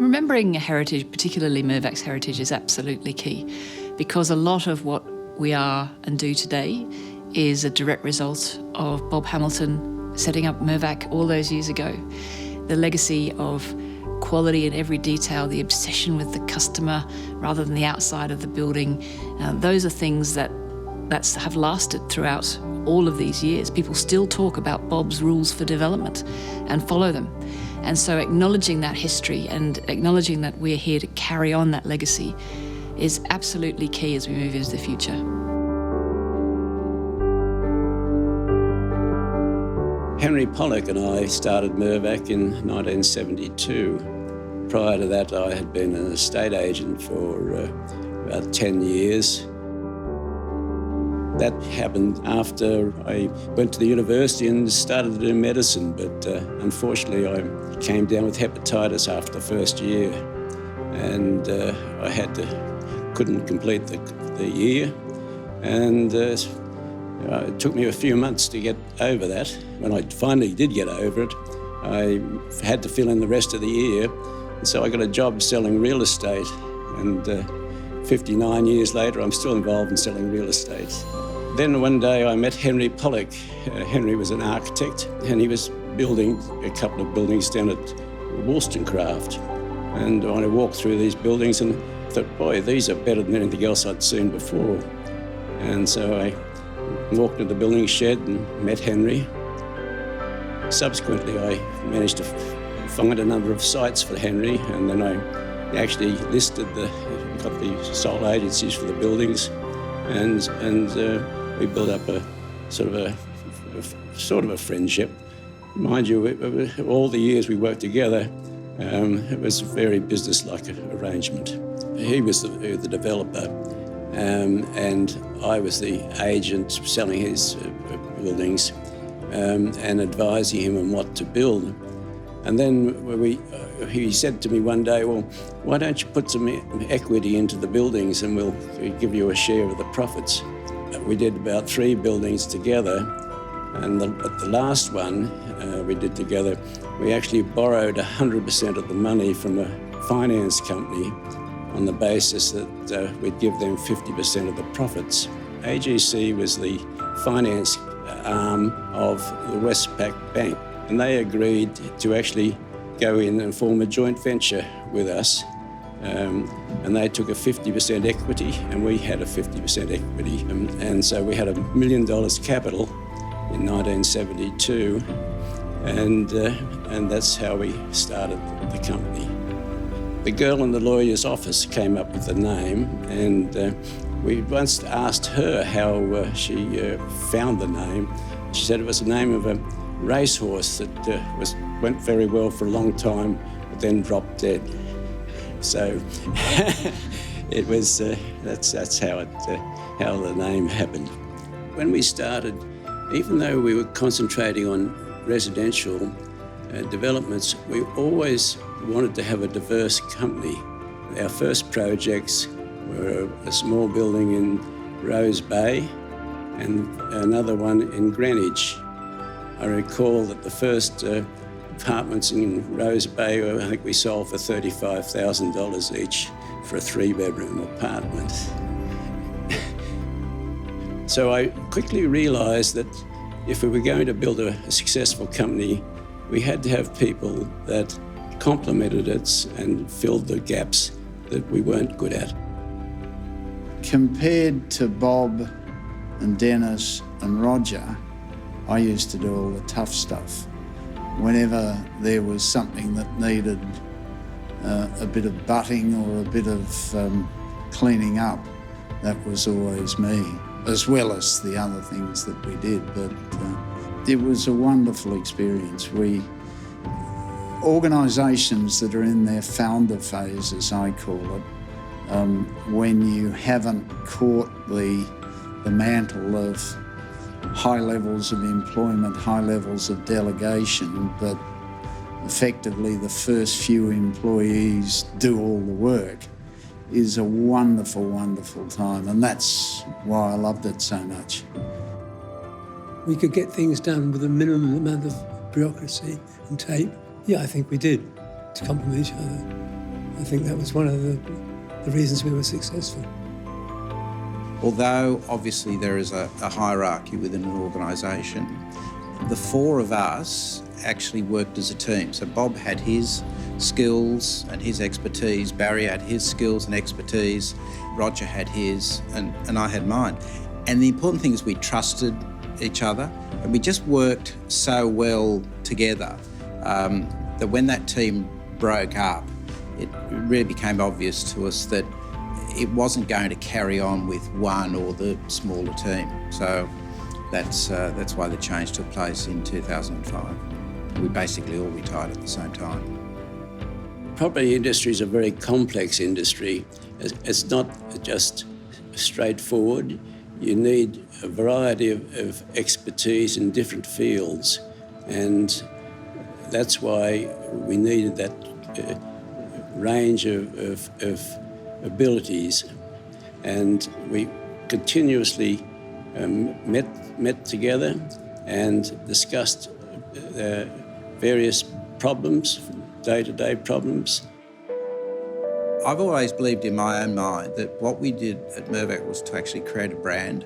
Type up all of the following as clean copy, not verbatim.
Remembering heritage, particularly Mirvac's heritage, is absolutely key, because a lot of what we are and do today is a direct result of Bob Hamilton setting up Mirvac all those years ago. The legacy of quality in every detail, the obsession with the customer rather than the outside of the building, those are things that have lasted throughout all of these years. People still talk about Bob's rules for development and follow them. And so acknowledging that history and acknowledging that we're here to carry on that legacy is absolutely key as we move into the future. Henry Pollock and I started Mervvac in 1972. Prior to that, I had been an estate agent for about 10 years. That happened after I went to the university and started to do medicine, but unfortunately I came down with hepatitis after the first year, and I couldn't complete the year, and it took me a few months to get over that. When I finally did get over it, I had to fill in the rest of the year, and so I got a job selling real estate, and 59 years later I'm still involved in selling real estate. Then one day I met Henry Pollock. Henry was an architect, and he was building a couple of buildings down at Wollstonecraft. And I walked through these buildings and thought, boy, these are better than anything else I'd seen before. And so I walked into the building shed and met Henry. Subsequently, I managed to find a number of sites for Henry, and then I actually got the sole agencies for the buildings, and we built up a sort of a friendship. Mind you, all the years we worked together, it was a very business-like arrangement. He was the developer, and I was the agent selling his buildings and advising him on what to build. And then he said to me one day, well, why don't you put some equity into the buildings and we'll give you a share of the profits. We did about 3 buildings together, and at the last one we did together, we actually borrowed 100% of the money from a finance company on the basis that we'd give them 50% of the profits. AGC was the finance arm of the Westpac Bank, and they agreed to actually go in and form a joint venture with us. And they took a 50% equity, and we had a 50% equity. And so we had $1 million capital in 1972, and that's how we started the company. The girl in the lawyer's office came up with the name, and we once asked her how she found the name. She said it was the name of a racehorse that went very well for a long time, but then dropped dead. So it was that's how the name happened. When we started, even though we were concentrating on residential developments, we always wanted to have a diverse company. Our first projects were a small building in Rose Bay and another one in Greenwich. I recall that the first apartments in Rose Bay, I think we sold for $35,000 each for a 3-bedroom apartment. So I quickly realised that if we were going to build a successful company, we had to have people that complemented it and filled the gaps that we weren't good at. Compared to Bob and Dennis and Roger, I used to do all the tough stuff. Whenever there was something that needed a bit of butting or a bit of cleaning up, that was always me, as well as the other things that we did. But it was a wonderful experience. Organisations that are in their founder phase, as I call it, when you haven't caught the mantle of high levels of employment, high levels of delegation, but effectively the first few employees do all the work, is a wonderful, wonderful time. And that's why I loved it so much. We could get things done with a minimum amount of bureaucracy and tape. Yeah, I think we did, to complement each other. I think that was one of the reasons we were successful. Although obviously there is a hierarchy within an organisation, the four of us actually worked as a team. So Bob had his skills and his expertise, Barry had his skills and expertise, Roger had his, and I had mine. And the important thing is we trusted each other, and we just worked so well together that when that team broke up, it really became obvious to us that it wasn't going to carry on with one or the smaller team. So that's why the change took place in 2005. We basically all retired at the same time. Property industry is a very complex industry. It's not just straightforward. You need a variety of expertise in different fields, and that's why we needed that range of abilities. And we continuously met together and discussed various problems, day-to-day problems. I've always believed in my own mind that what we did at Mirvac was to actually create a brand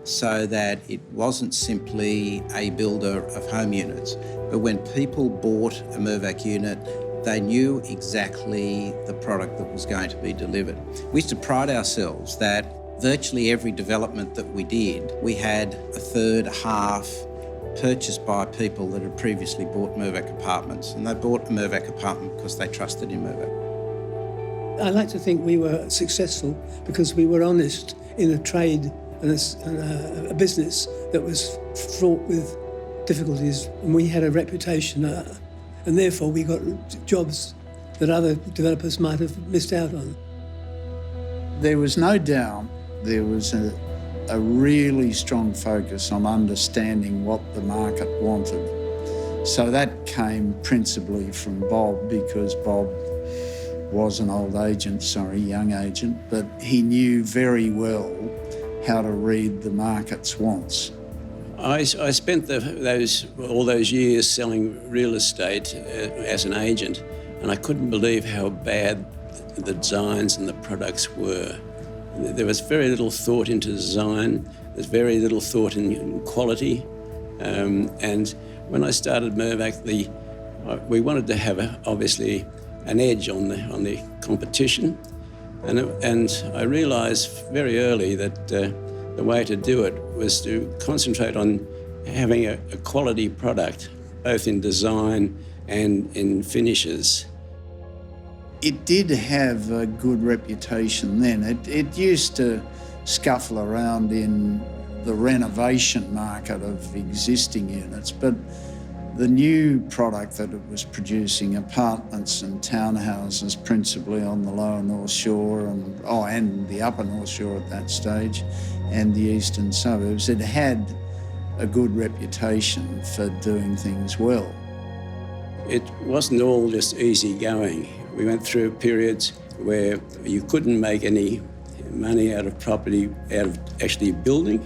so that it wasn't simply a builder of home units, but when people bought a Mirvac unit, they knew exactly the product that was going to be delivered. We used to pride ourselves that virtually every development that we did, we had a third, half purchased by people that had previously bought Mirvac apartments, and they bought a Mirvac apartment because they trusted in Mirvac. I like to think we were successful because we were honest in a trade and a business that was fraught with difficulties, and we had a reputation, and therefore we got jobs that other developers might have missed out on. There was no doubt there was a really strong focus on understanding what the market wanted. So that came principally from Bob, because Bob was an young agent, but he knew very well how to read the market's wants. I spent all those years selling real estate as an agent, and I couldn't believe how bad the designs and the products were. There was very little thought into design, there's very little thought in quality, and when I started Mervvac, we wanted to have obviously an edge on the competition, and I realised very early that the way to do it was to concentrate on having a quality product, both in design and in finishes. It did have a good reputation then. It used to scuffle around in the renovation market of existing units, but the new product that it was producing, apartments and townhouses principally on the lower North Shore and the upper North Shore at that stage, and the eastern suburbs, it had a good reputation for doing things well. It wasn't all just easy going. We went through periods where you couldn't make any money out of property, out of actually building.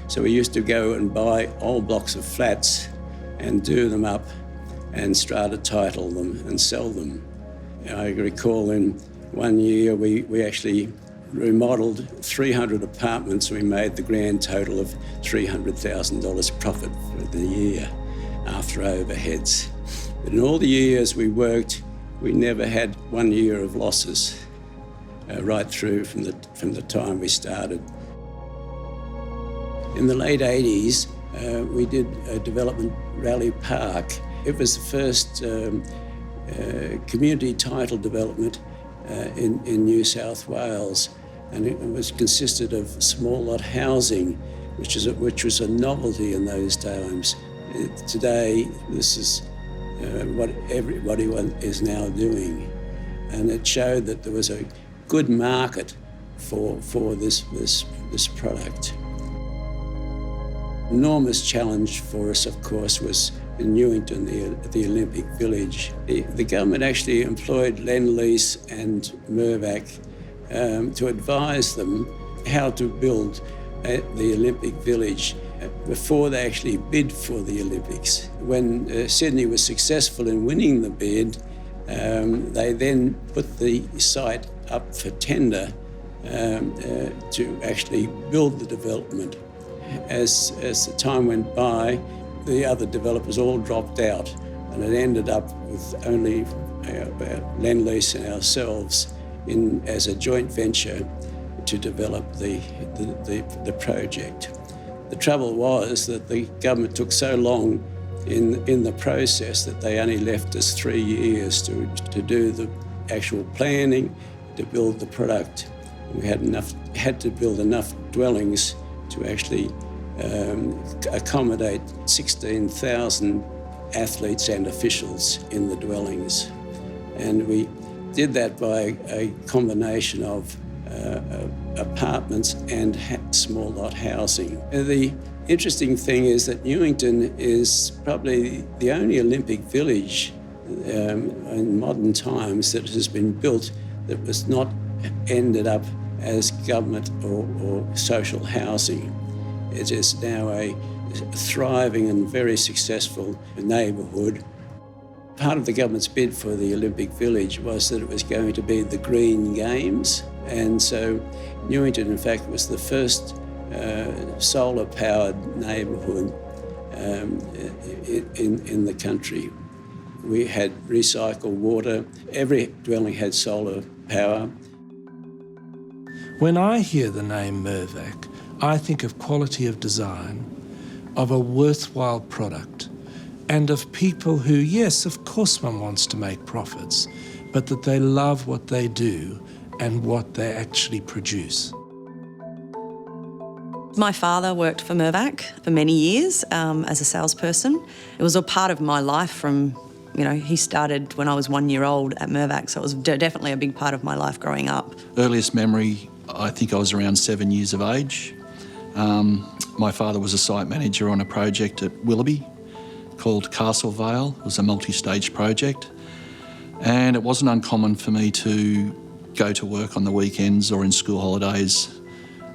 So we used to go and buy old blocks of flats and do them up and strata title them and sell them. I recall in one year we actually remodelled 300 apartments. We made the grand total of $300,000 profit for the year after overheads. But in all the years we worked, we never had 1 year of losses right through from the time we started. In the late 80s, we did a development, Raleigh Park. It was the first community title development in New South Wales, and it consisted of small lot housing, which was a novelty in those times. Today, this is what everybody is now doing, and it showed that there was a good market for this product. Enormous challenge for us, of course, was in Newington, the Olympic Village. The government actually employed Lend-Lease and Mirvac to advise them how to build the Olympic Village before they actually bid for the Olympics. When Sydney was successful in winning the bid, They then put the site up for tender to actually build the development. As the time went by, the other developers all dropped out, and it ended up with only Lend-Lease and ourselves as a joint venture to develop the project. The trouble was that the government took so long in the process that they only left us 3 years to do the actual planning, to build the product. We had to build enough dwellings to actually accommodate 16,000 athletes and officials in the dwellings. And we did that by a combination of apartments and small lot housing. The interesting thing is that Newington is probably the only Olympic village in modern times that has been built that was not ended up as government or social housing. It is now a thriving and very successful neighbourhood. Part of the government's bid for the Olympic Village was that it was going to be the Green Games, and so Newington, in fact, was the first solar-powered neighbourhood in the country. We had recycled water. Every dwelling had solar power. When I hear the name Mirvac, I think of quality of design, of a worthwhile product, and of people who, yes, of course one wants to make profits, but that they love what they do and what they actually produce. My father worked for Mirvac for many years as a salesperson. It was a part of my life from, he started when I was 1 year old at Mirvac, so it was definitely a big part of my life growing up. Earliest memory, I think I was around 7 years of age. My father was a site manager on a project at Willoughby called Castle Vale. It was a multi-stage project, and it wasn't uncommon for me to go to work on the weekends or in school holidays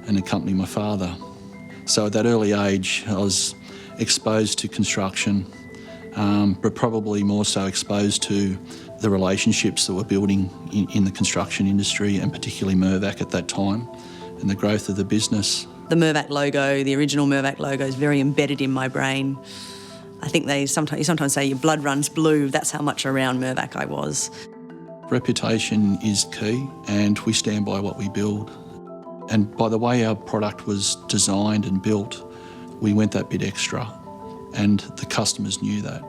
and accompany my father. So at that early age, I was exposed to construction, but probably more so exposed to the relationships that were building in the construction industry, and particularly Mirvac at that time, and the growth of the business. The Mirvac logo, the original Mirvac logo, is very embedded in my brain. I think you sometimes say your blood runs blue. That's how much around Mirvac I was. Reputation is key, and we stand by what we build. And by the way our product was designed and built, we went that bit extra, and the customers knew that.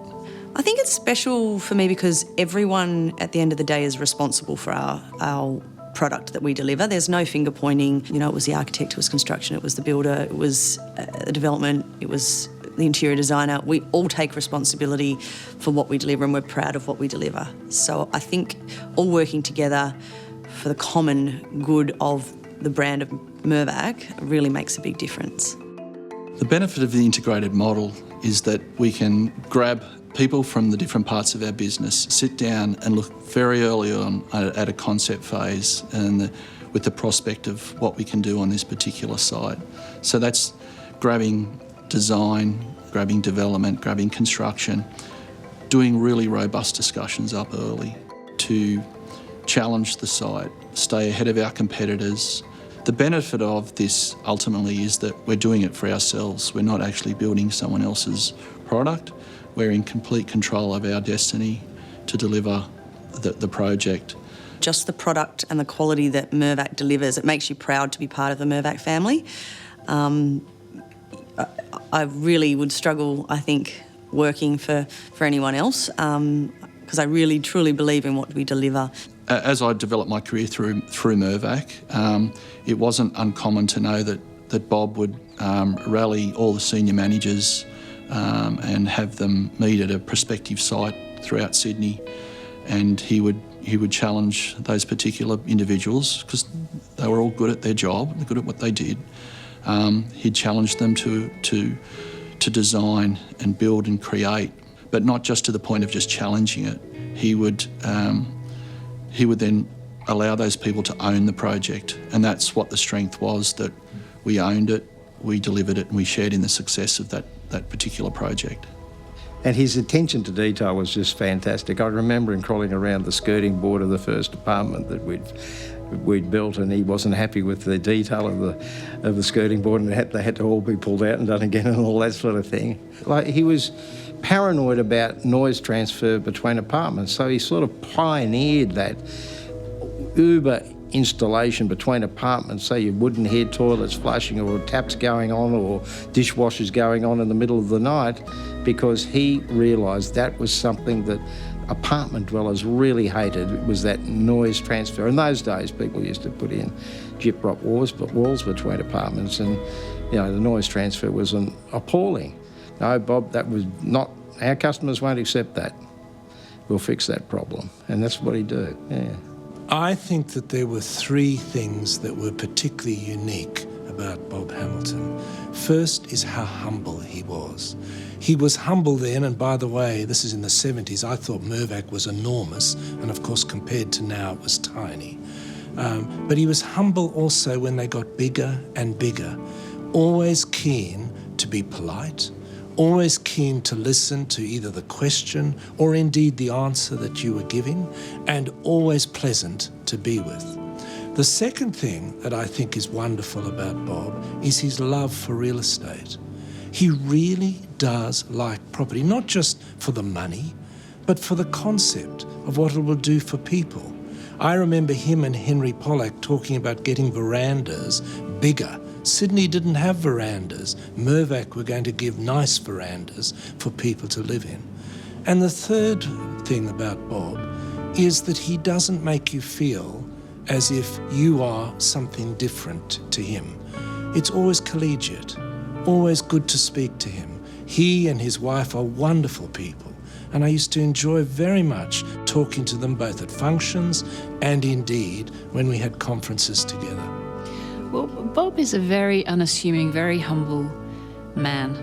I think it's special for me because everyone at the end of the day is responsible for our product that we deliver. There's no finger pointing. It was the architect, it was construction, it was the builder, it was the development, it was the interior designer. We all take responsibility for what we deliver, and we're proud of what we deliver. So I think all working together for the common good of the brand of Mirvac really makes a big difference. The benefit of the integrated model is that we can grab people from the different parts of our business, sit down and look very early on at a concept phase and with the prospect of what we can do on this particular site. So that's grabbing design, grabbing development, grabbing construction, doing really robust discussions up early to challenge the site, stay ahead of our competitors. The benefit of this ultimately is that we're doing it for ourselves. We're not actually building someone else's product. We're in complete control of our destiny to deliver the project. Just the product and the quality that Mirvac delivers, it makes you proud to be part of the Mirvac family. I really would struggle, I think, working for anyone else because I really, truly believe in what we deliver. As I developed my career through Mirvac, it wasn't uncommon to know that Bob would rally all the senior managers and have them meet at a prospective site throughout Sydney, and he would challenge those particular individuals because they were all good at their job, they're good at what they did. He'd challenge them to design and build and create, but not just to the point of just challenging it. He would then allow those people to own the project, and that's what the strength was, that we owned it, we delivered it, and we shared in the success of that particular project. And his attention to detail was just fantastic. I remember him crawling around the skirting board of the first apartment that we'd built, and he wasn't happy with the detail of the skirting board, and they had to all be pulled out and done again and all that sort of thing. Like, he was paranoid about noise transfer between apartments, so he sort of pioneered that Uber installation between apartments, so you wouldn't hear toilets flushing or taps going on or dishwashers going on in the middle of the night, because he realised that was something that apartment dwellers really hated, was that noise transfer. In those days, people used to put in gyp-rock walls between apartments, and the noise transfer was appalling. No, Bob, that was not, our customers won't accept that. We'll fix that problem. And that's what he'd do, yeah. I think that there were three things that were particularly unique about Bob Hamilton. First is how humble he was. He was humble then, and by the way, this is in the 70s, I thought Mervvac was enormous, and of course compared to now it was tiny. But he was humble also when they got bigger and bigger, always keen to be polite, always keen to listen to either the question or indeed the answer that you were giving, and always pleasant to be with. The second thing that I think is wonderful about Bob is his love for real estate. He really does like property, not just for the money, but for the concept of what it will do for people. I remember him and Henry Pollack talking about getting verandas bigger. Sydney didn't have verandas. Mirvac were going to give nice verandas for people to live in. And the third thing about Bob is that he doesn't make you feel as if you are something different to him. It's always collegiate, always good to speak to him. He and his wife are wonderful people, and I used to enjoy very much talking to them both at functions and indeed when we had conferences together. Well, Bob is a very unassuming, very humble man,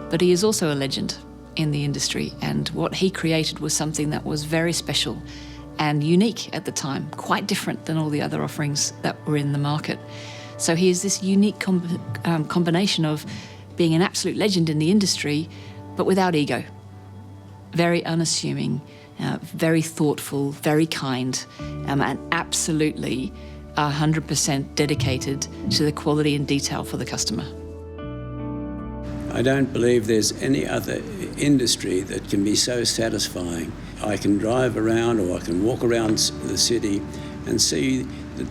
but he is also a legend in the industry, and what he created was something that was very special and unique at the time, quite different than all the other offerings that were in the market. So he is this unique combination of being an absolute legend in the industry, but without ego. Very unassuming, very thoughtful, very kind, and absolutely 100% dedicated to the quality and detail for the customer. I don't believe there's any other industry that can be so satisfying. I can drive around or I can walk around the city and see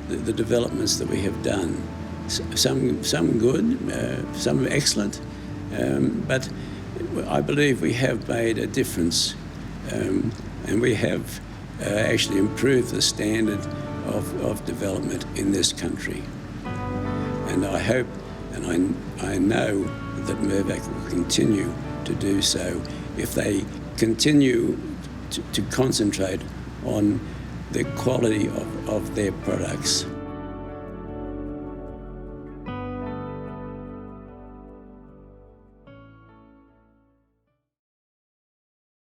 the developments that we have done. Some good, some excellent, but I believe we have made a difference, and we have actually improved the standard of development in this country. And I hope and I know that Mirvac will continue to do so if they continue to concentrate on the quality of their products.